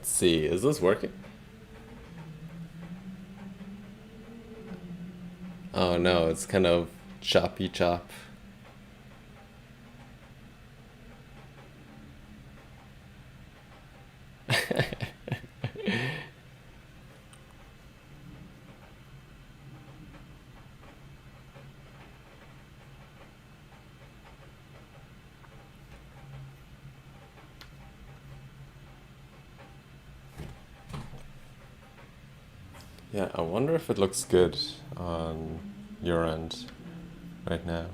Let's see, is this working? Oh no, it's kind of choppy chop. Yeah, I wonder if it looks good on your end right now.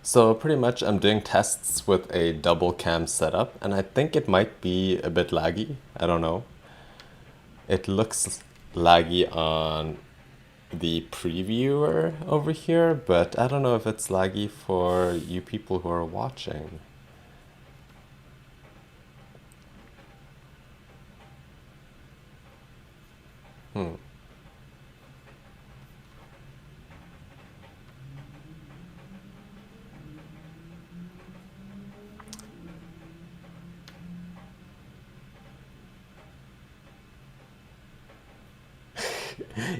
So pretty much I'm doing tests with a double cam setup and I think it might be a bit laggy. I don't know. It looks laggy on the previewer over here, but I don't know if it's laggy for you people who are watching. Hmm.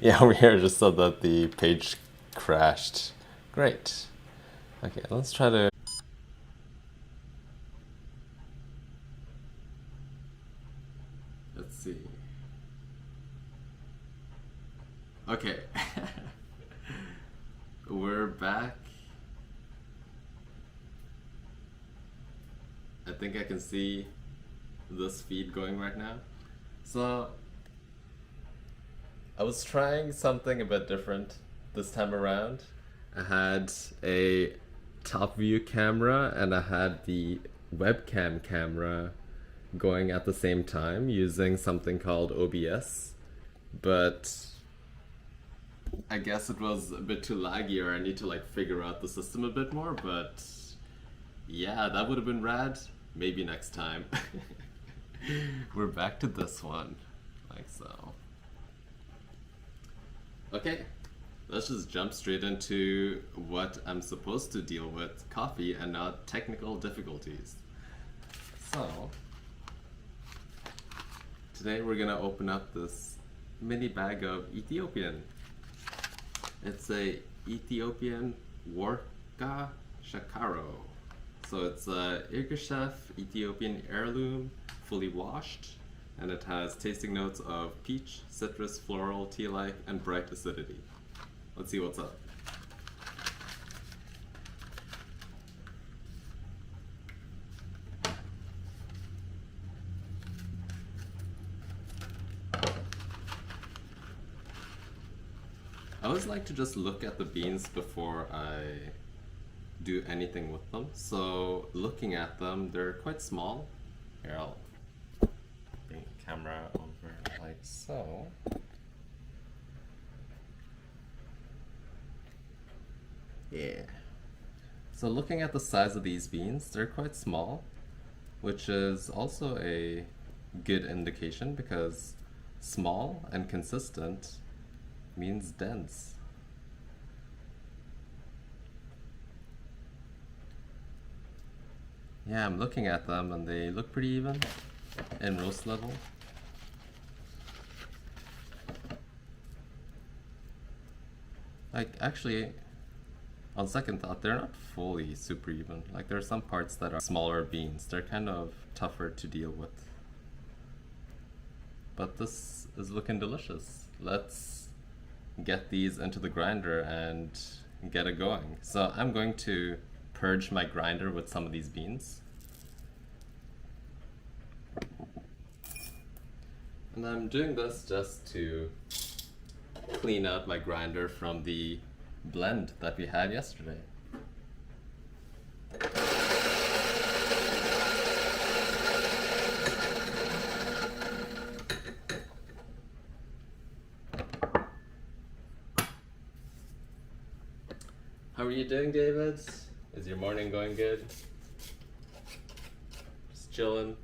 Yeah, over here just said that the page crashed. Great. Okay, let's try to... Let's see. Okay. We're back. I think I can see this feed going right now. So, I was trying something a bit different this time around. I had a top view camera and I had the webcam camera going at the same time using something called OBS. But I guess it was a bit too laggy, or I need to like figure out the system a bit more, but yeah, that would have been rad. Maybe next time. We're back to this one, like so. Okay, let's just jump straight into what I'm supposed to deal with, coffee and not technical difficulties. So, today we're gonna open up this mini bag of Ethiopian. It's a Ethiopian Warka Shakaro. So it's a Irgashef Ethiopian heirloom, fully washed, and it has tasting notes of peach, citrus, floral, tea-like, and bright acidity. Let's see what's up. I always like to just look at the beans before I do anything with them. So looking at them, they're quite small. Here, I'll bring the camera over like so. Yeah. So looking at the size of these beans, they're quite small, which is also a good indication because small and consistent means dense. Yeah, I'm looking at them and they look pretty even in roast level. Like, actually, on second thought, they're not fully super even. Like, there are some parts that are smaller beans. They're kind of tougher to deal with. But this is looking delicious. Let's get these into the grinder and get it going. So I'm going to purge my grinder with some of these beans. And I'm doing this just to clean out my grinder from the blend that we had yesterday. How are you doing, David? Is your morning going good? Just chilling?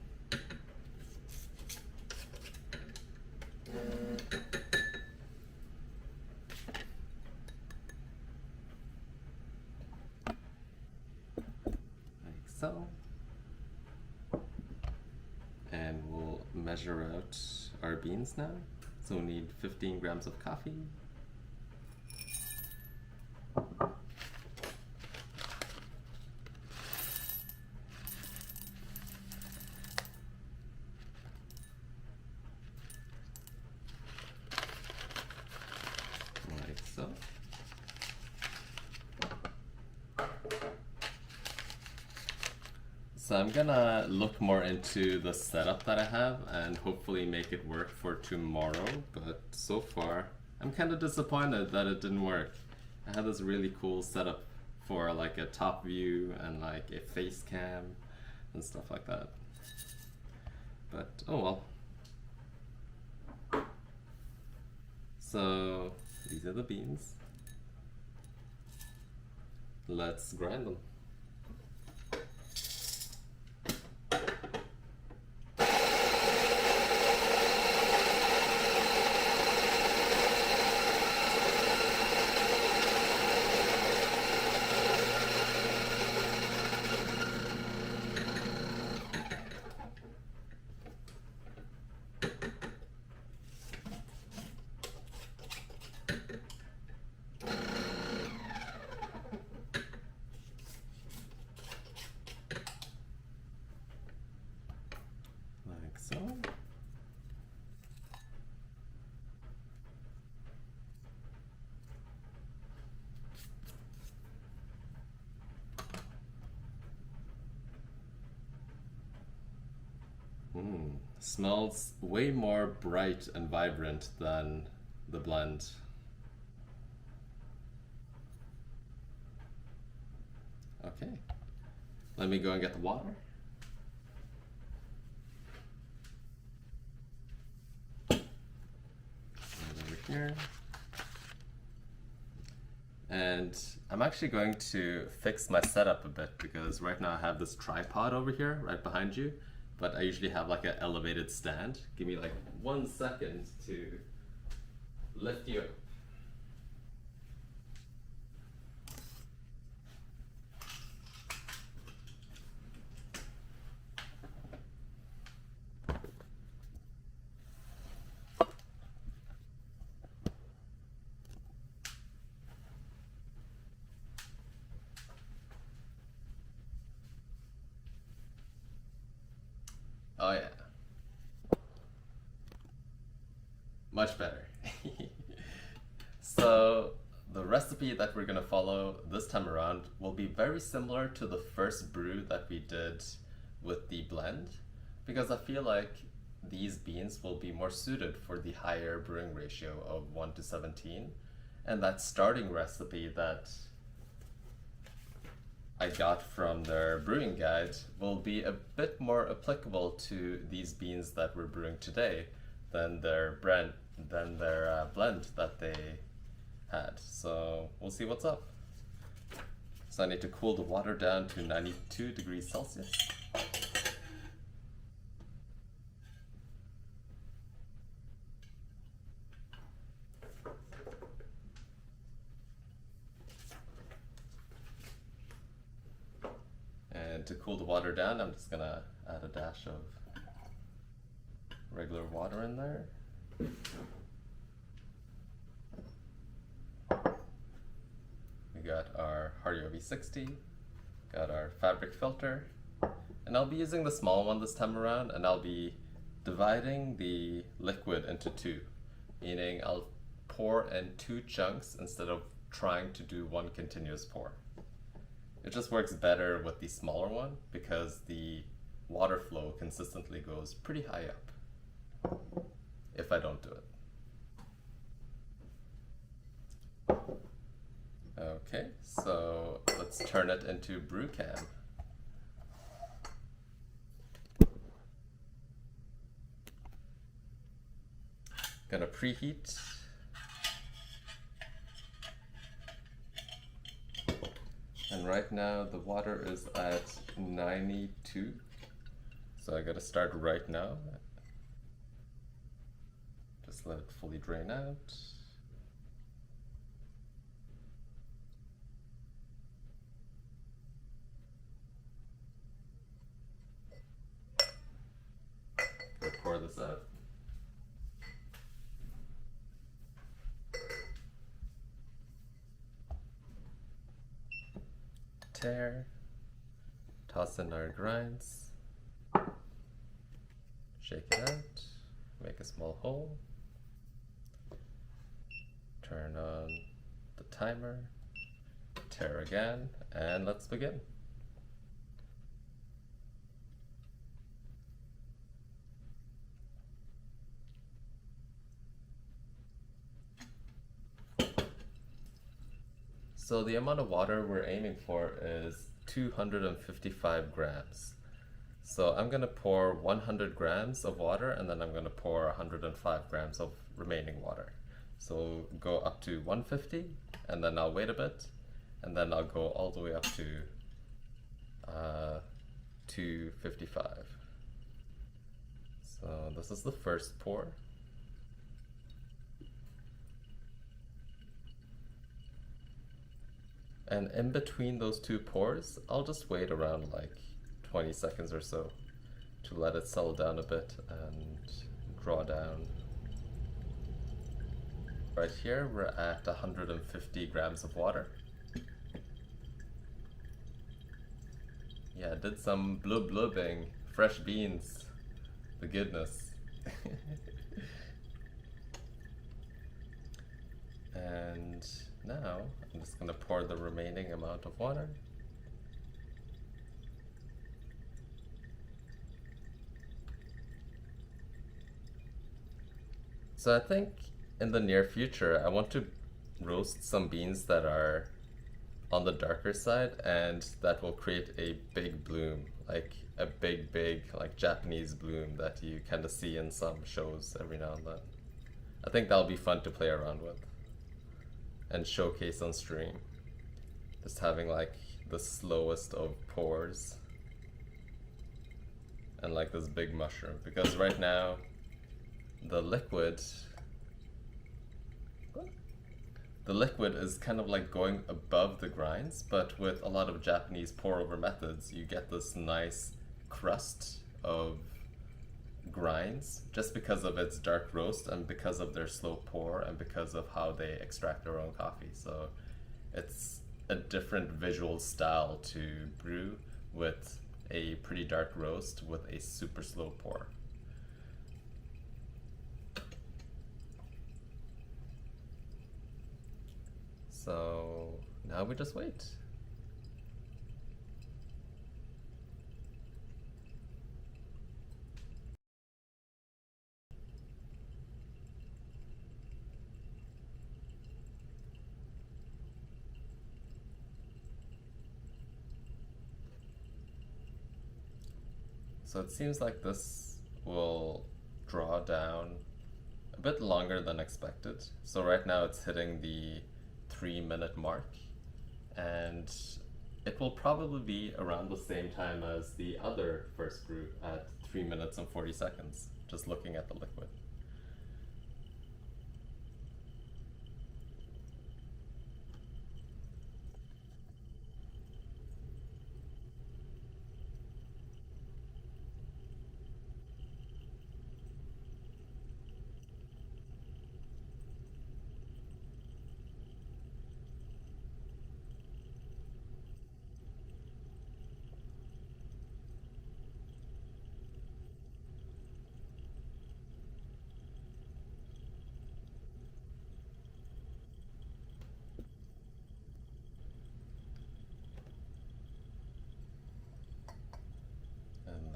so. And we'll measure out our beans now. So we need 15 grams of coffee. Like so. So I'm gonna look more into the setup that I have and hopefully make it work for tomorrow, but so far I'm kind of disappointed that it didn't work. I had this really cool setup for like a top view and like a face cam and stuff like that. But oh well. So these are the beans. Let's grind them. Like so. Smells way more bright and vibrant than the blend. Okay, let me go and get the water. And over here. And I'm actually going to fix my setup a bit because right now I have this tripod over here right behind you, but I usually have like an elevated stand. Give me like 1 second to lift you up. Oh yeah. Much better. So the recipe that we're gonna follow this time around will be very similar to the first brew that we did with the blend, because I feel like these beans will be more suited for the higher brewing ratio of 1:17, and that starting recipe that I got from their brewing guide will be a bit more applicable to these beans that we're brewing today than their blend that they had. So we'll see what's up. So I need to cool the water down to 92 degrees Celsius. And to cool the water down, I'm just gonna add a dash of regular water in there. We got our Hario V60, got our fabric filter, and I'll be using the small one this time around, and I'll be dividing the liquid into two, meaning I'll pour in 2 chunks instead of trying to do one continuous pour. It just works better with the smaller one because the water flow consistently goes pretty high up if I don't do it. Okay, so let's turn it into brew cam. Gonna preheat. And right now the water is at 92. So I gotta start right now. Just let it fully drain out. this out. Tare. Toss in our grinds. Shake it out. Make a small hole. Turn on the timer. Tare again, and let's begin. So the amount of water we're aiming for is 255 grams. So I'm gonna pour 100 grams of water, and then I'm gonna pour 105 grams of remaining water. So go up to 150, and then I'll wait a bit, and then I'll go all the way up to 255. So this is the first pour. And in between those two pours, I'll just wait around like 20 seconds or so to let it settle down a bit and draw down. Right here, we're at 150 grams of water. Yeah, did some blubbing, fresh beans, the goodness. And now I'm just gonna pour the remaining amount of water. So I think in the near future, I want to roast some beans that are on the darker side, and that will create a big bloom, like a big like Japanese bloom that you kind of see in some shows every now and then. I think that'll be fun to play around with and showcase on stream. Just having like the slowest of pours and like this big mushroom, because right now the liquid is kind of like going above the grinds, but with a lot of Japanese pour over methods, you get this nice crust of grinds just because of its dark roast and because of their slow pour and because of how they extract their own coffee. So it's a different visual style to brew with a pretty dark roast with a super slow pour. So now we just wait. So it seems like this will draw down a bit longer than expected. So right now it's hitting the 3-minute mark, and it will probably be around the same time as the other first brew at 3 minutes and 40 seconds, just looking at the liquid.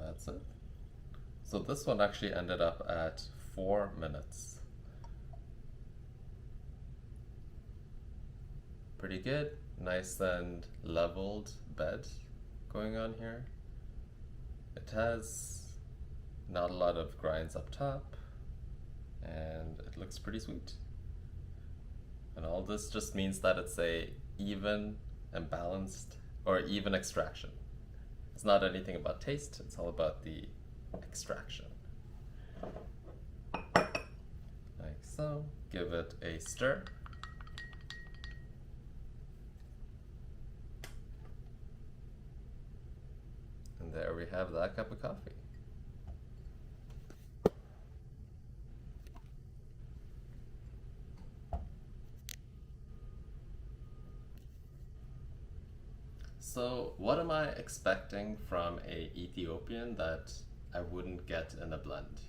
That's it. So this one actually ended up at 4 minutes. Pretty good, nice and leveled bed going on here. It has not a lot of grinds up top, and it looks pretty sweet. And all this just means that it's a even and balanced, or even extraction. It's not anything about taste, it's all about the extraction. Like so. Give it a stir. And there we have that cup of coffee. So, what am I expecting from a Ethiopian that I wouldn't get in a blend?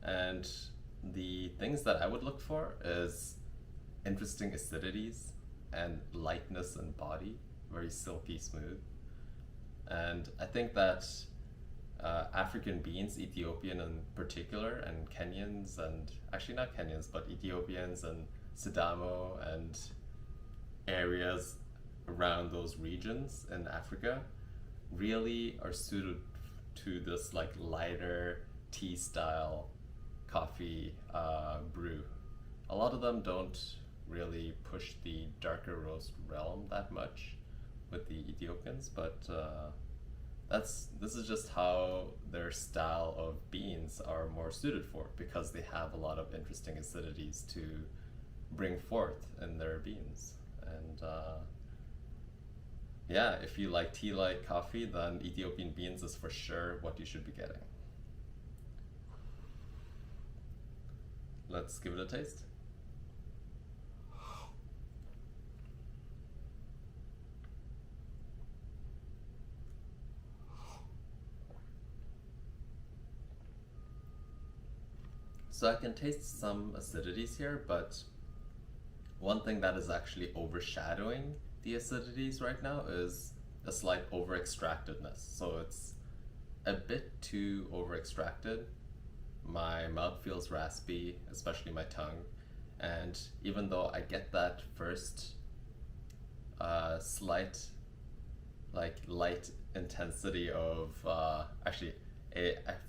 And the things that I would look for is interesting acidities and lightness in body, very silky smooth. And I think that African beans, Ethiopian in particular, and Kenyans, and actually not Kenyans, but Ethiopians and Sidamo and areas around those regions in Africa really are suited to this like lighter tea style coffee brew. A lot of them don't really push the darker roast realm that much with the Ethiopians, but this is just how their style of beans are more suited for because they have a lot of interesting acidities to bring forth in their beans. And yeah, if you like tea like coffee, then Ethiopian beans is for sure what you should be getting. Let's give it a taste. So I can taste some acidities here, but one thing that is actually overshadowing the acidities right now is a slight over extractedness. So it's a bit too over extracted. My mouth feels raspy, especially my tongue. And even though I get that first slight, like light intensity of I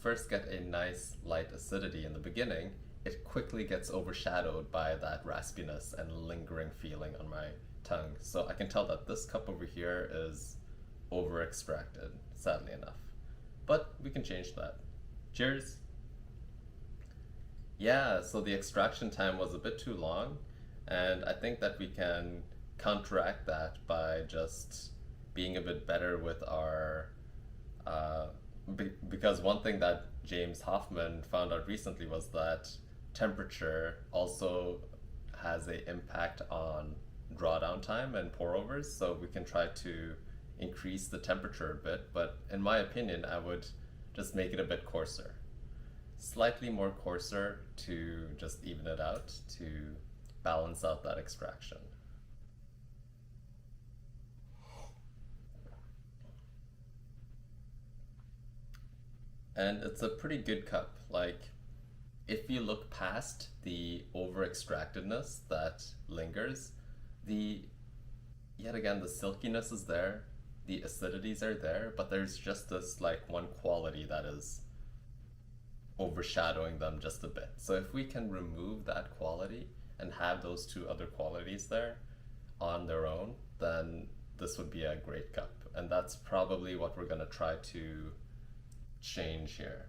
first get a nice light acidity in the beginning, it quickly gets overshadowed by that raspiness and lingering feeling on my tongue. So I can tell that this cup over here is over extracted, sadly enough. But we can change that. Cheers! Yeah, so the extraction time was a bit too long, and I think that we can counteract that by just being a bit better with our because one thing that James Hoffman found out recently was that temperature also has an impact on drawdown time and pour overs. So we can try to increase the temperature a bit, but in my opinion, I would just make it a bit coarser. Slightly more coarser to just even it out, to balance out that extraction. And it's a pretty good cup. Like, if you look past the over extractedness that lingers, the yet again the silkiness is there, the acidities are there, but there's just this like one quality that is overshadowing them just a bit. So if we can remove that quality and have those two other qualities there on their own, then this would be a great cup. And that's probably what we're going to try to change here.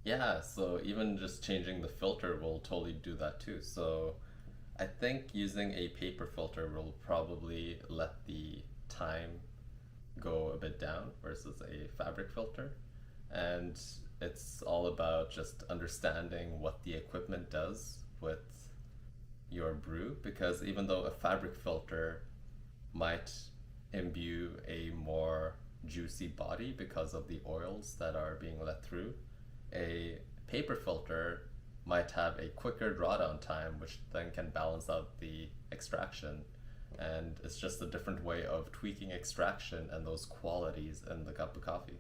Yeah, so even just changing the filter will totally do that too. So I think using a paper filter will probably let the time go a bit down versus a fabric filter. And it's all about just understanding what the equipment does with your brew, because even though a fabric filter might imbue a more juicy body because of the oils that are being let through, a paper filter might have a quicker drawdown time, which then can balance out the extraction. And it's just a different way of tweaking extraction and those qualities in the cup of coffee.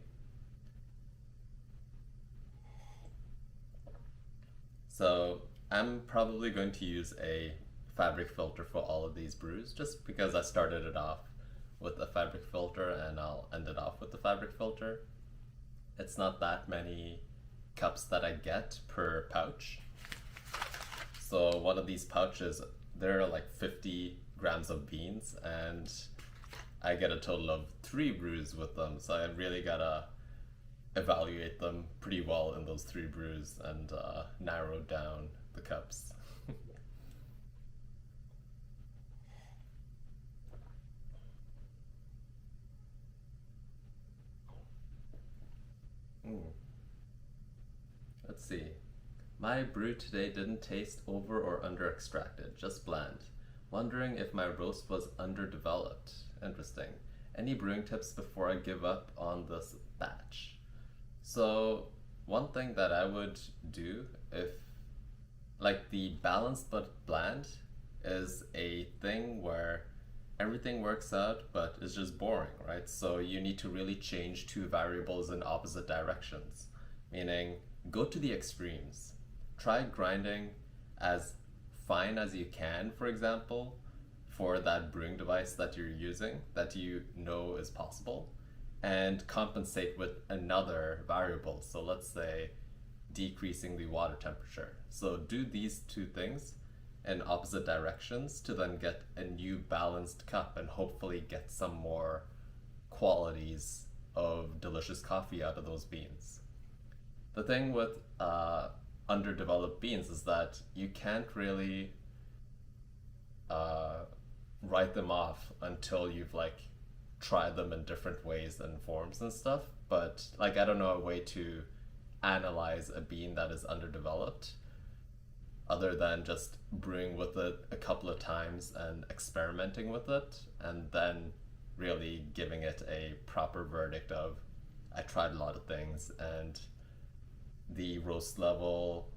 So I'm probably going to use a fabric filter for all of these brews just because I started it off with a fabric filter and I'll end it off with the fabric filter. It's not that many cups that I get per pouch. So one of these pouches, there are like 50 grams of beans and I get a total of 3 brews with them. So I really gotta evaluate them pretty well in those 3 brews and narrow down the cups. Mm. Let's see. My brew today didn't taste over or under extracted, just bland. Wondering if my roast was underdeveloped. Interesting. Any brewing tips before I give up on this batch? So, one thing that I would do if, like, the balanced but bland is a thing where everything works out but it's just boring, right? So you need to really change two variables in opposite directions, meaning go to the extremes. Try grinding as fine as you can, for example, for that brewing device that you're using that you know is possible, and compensate with another variable. So let's say decreasing the water temperature. So do these two things in opposite directions to then get a new balanced cup and hopefully get some more qualities of delicious coffee out of those beans. The thing with underdeveloped beans is that you can't really write them off until you've like tried them in different ways and forms and stuff. But like I don't know a way to analyze a bean that is underdeveloped other than just brewing with it a couple of times and experimenting with it and then really giving it a proper verdict of I tried a lot of things and the roast level,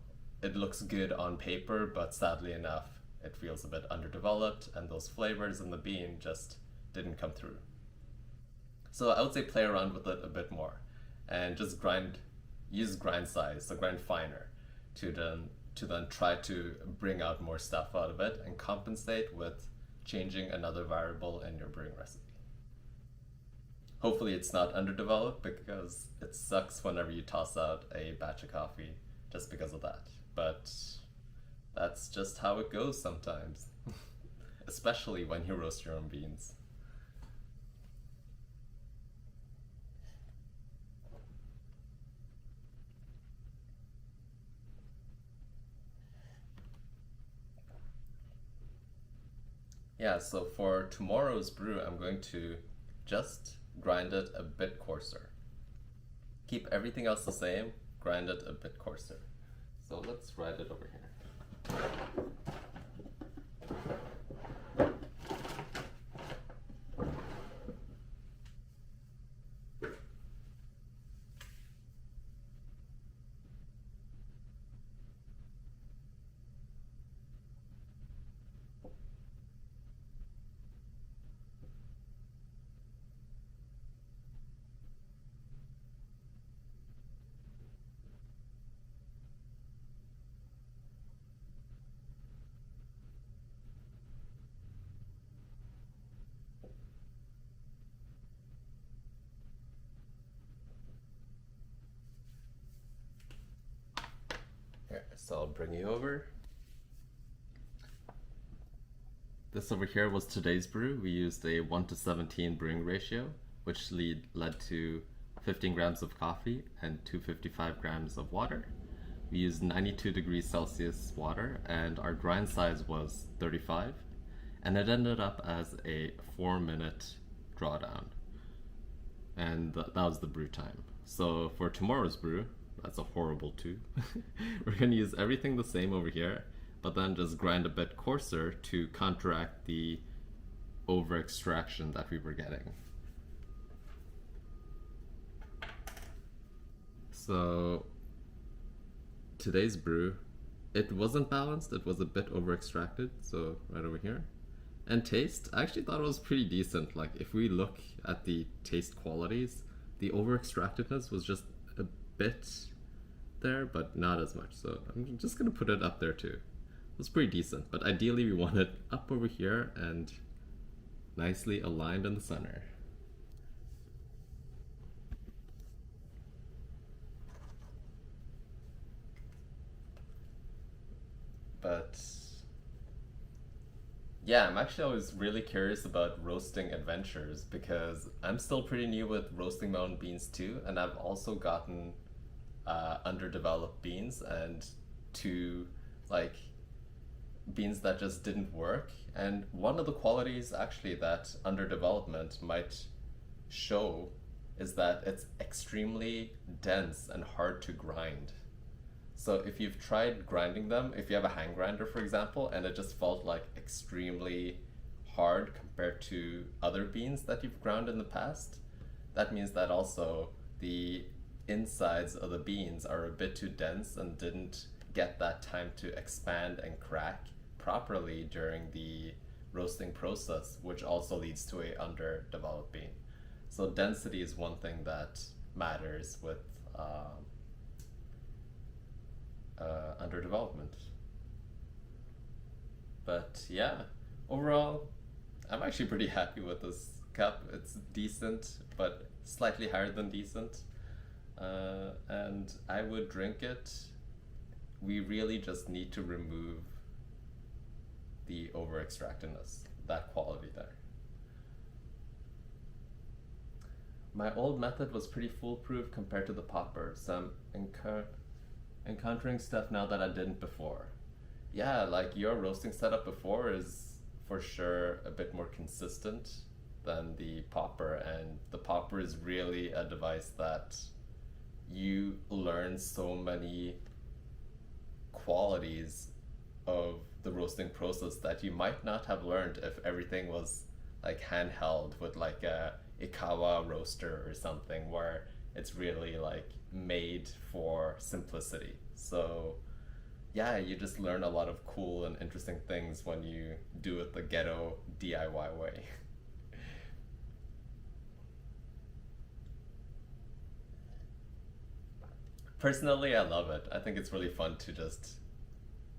it looks good on paper, but sadly enough it feels a bit underdeveloped and those flavors in the bean just didn't come through. So I would say play around with it a bit more and just use grind size, so grind finer to then try to bring out more stuff out of it and compensate with changing another variable in your brewing recipe. Hopefully it's not underdeveloped because it sucks whenever you toss out a batch of coffee just because of that. But that's just how it goes sometimes, especially when you roast your own beans. Yeah, so for tomorrow's brew, I'm going to just grind it a bit coarser. Keep everything else the same, grind it a bit coarser. So let's write it over here. Here, so I'll bring you over. This over here was today's brew. We used a 1:17 brewing ratio, which led to 15 grams of coffee and 255 grams of water. We used 92 degrees Celsius water and our grind size was 35, and it ended up as a 4-minute drawdown. And that was the brew time. So for tomorrow's brew, that's a horrible 2. We're going to use everything the same over here, but then just grind a bit coarser to counteract the over extraction that we were getting. So today's brew, it wasn't balanced, it was a bit over extracted, so right over here. And taste, I actually thought it was pretty decent. Like if we look at the taste qualities, the over extractedness was just a bit there, but not as much. So I'm just gonna put it up there too. It was pretty decent, but ideally we want it up over here and nicely aligned in the center. But yeah, I'm actually always really curious about roasting adventures because I'm still pretty new with roasting my own beans too, and I've also gotten underdeveloped beans and two like beans that just didn't work. And one of the qualities actually that underdevelopment might show is that it's extremely dense and hard to grind. So if you've tried grinding them, if you have a hand grinder, for example, and it just felt like extremely hard compared to other beans that you've ground in the past, that means that also the insides of the beans are a bit too dense and didn't get that time to expand and crack properly during the roasting process, which also leads to a underdeveloped bean. So density is one thing that matters with underdevelopment. But yeah, overall, I'm actually pretty happy with this cup. It's decent, but slightly higher than decent. And I would drink it. We really just need to remove the over extractedness, that quality there. My old method was pretty foolproof compared to the popper, so I'm encountering stuff now that I didn't before. Yeah, like your roasting setup before is for sure a bit more consistent than the popper, and the popper is really a device that you learn so many qualities of the roasting process that you might not have learned if everything was like handheld with like a Ikawa roaster or something where it's really like made for simplicity. So yeah, you just learn a lot of cool and interesting things when you do it the ghetto DIY way. Personally, I love it. I think it's really fun to just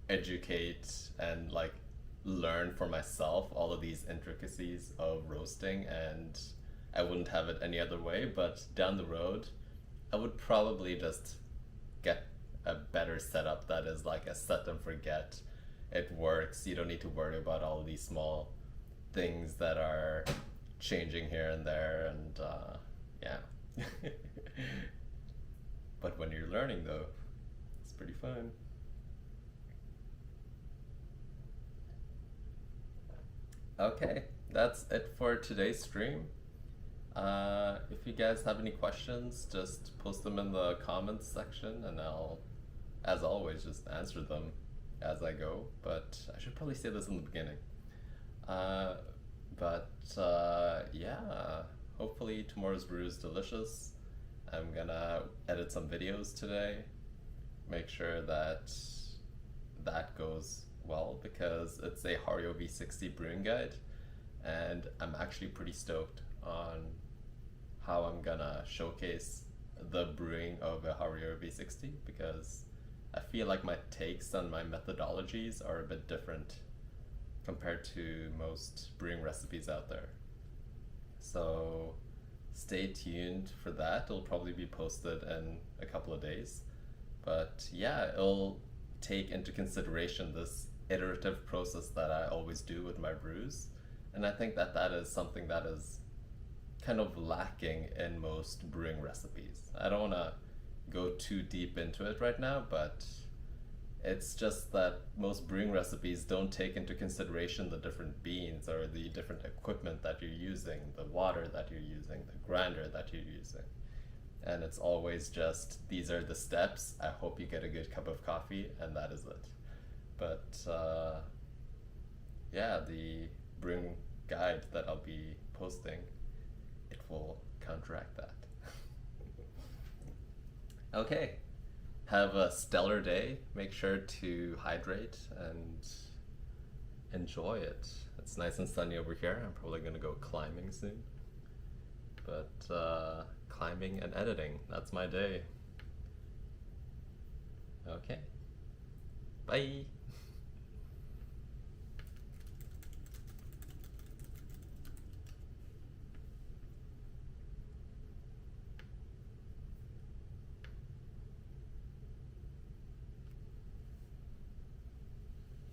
educate and like learn for myself all of these intricacies of roasting, and I wouldn't have it any other way. But down the road, I would probably just get a better setup that is like a set and forget. It works. You don't need to worry about all these small things that are changing here and there, and yeah. But when you're learning though, it's pretty fun. Okay, that's it for today's stream. If you guys have any questions, just post them in the comments section and I'll, as always, just answer them as I go. But I should probably say this in the beginning. Yeah, hopefully tomorrow's brew is delicious. I'm gonna edit some videos today, make sure that that goes well, because it's a Hario V60 brewing guide, and I'm actually pretty stoked on how I'm gonna showcase the brewing of a Hario V60, because I feel like my takes and my methodologies are a bit different compared to most brewing recipes out there. So stay tuned for that. It'll probably be posted in a couple of days. But yeah, it'll take into consideration this iterative process that I always do with my brews. And I think that that is something that is kind of lacking in most brewing recipes. I don't want to go too deep into it right now, but it's just that most brewing recipes don't take into consideration the different beans or the different equipment that you're using, the water that you're using, the grinder that you're using. And it's always just, these are the steps. I hope you get a good cup of coffee, and that is it. But yeah, the brewing guide that I'll be posting, it will counteract that. Okay. Have a stellar day. Make sure to hydrate and enjoy it. It's nice and sunny over here. I'm probably gonna go climbing soon. But climbing and editing, that's my day. Okay. Bye.